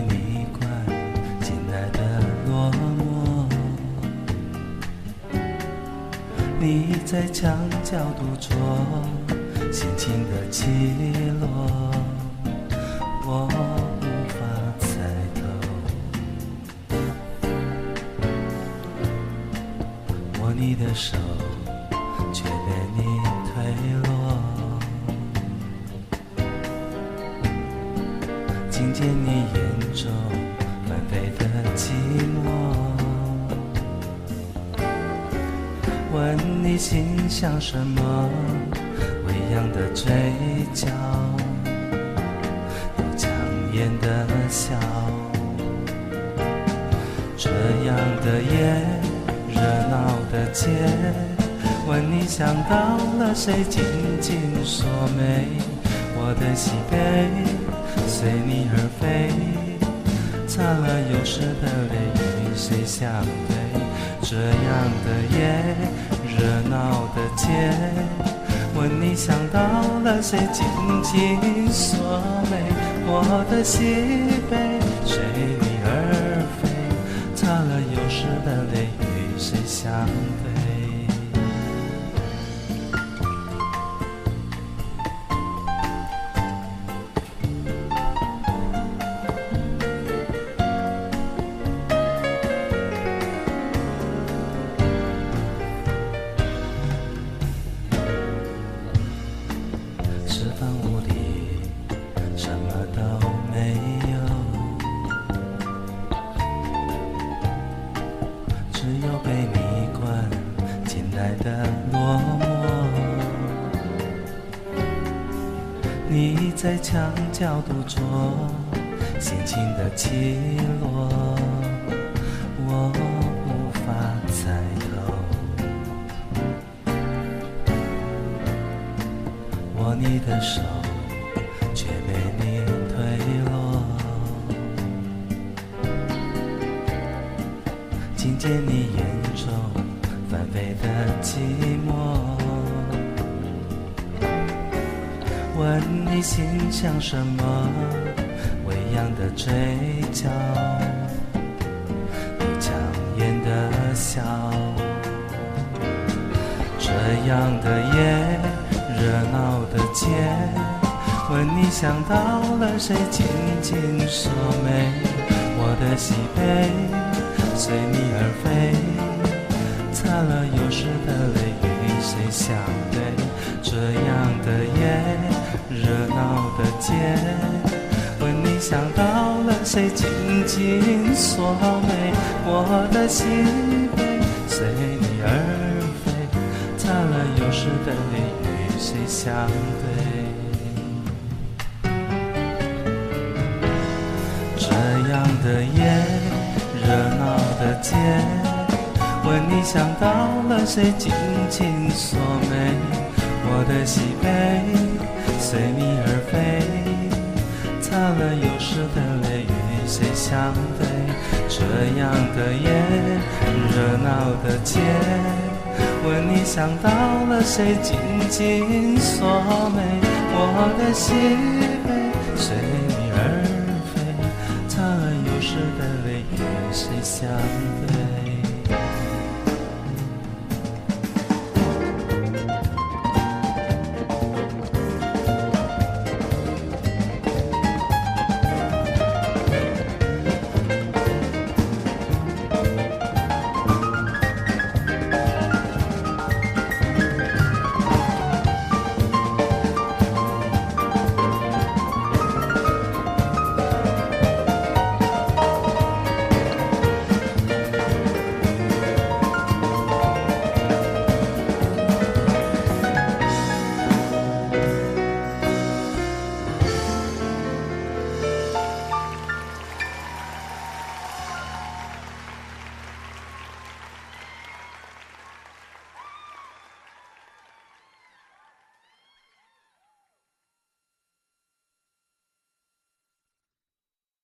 蜜罐进来的落寞，你在墙角独坐，心情的起落，我无法猜透。握你的手，却被你推落。听见你眼中纷飞的寂寞，问你心想什么，微扬的嘴角，有强颜的笑。这样的夜，热闹的街，问你想到了谁，紧紧锁眉。我的喜悲随你而飞，擦了又湿的泪与谁相对？这样的夜，热闹的街，问你想到了谁，紧紧锁眉。我的喜悲随你而飞，擦了又湿的泪与谁相对？吃饭屋里什么都没有，只有被你灌进来的落寞。你在墙角独坐，心情的起落，我无法猜透。握你的手，却被你推落。听见你眼中纷飞的寂寞，问你心想什么，微扬的嘴角，有强颜的笑。这样的夜，热闹的街，问你想到了谁，紧紧锁眉。我的喜悲随你而飞，擦了又湿的泪与谁相对？这样的夜，热闹的街，问你想到了谁，紧紧锁眉。我的喜悲随你而飞，擦了又湿的泪与谁相对？这样的夜，热闹的街，问你想到了谁，紧紧锁眉。我的喜悲随你而飞，擦了又湿的泪与谁相对？这样的夜，热闹的街，问你想到了谁，紧紧锁眉。我的喜悲随你而飞，擦了又湿的泪与谁相对？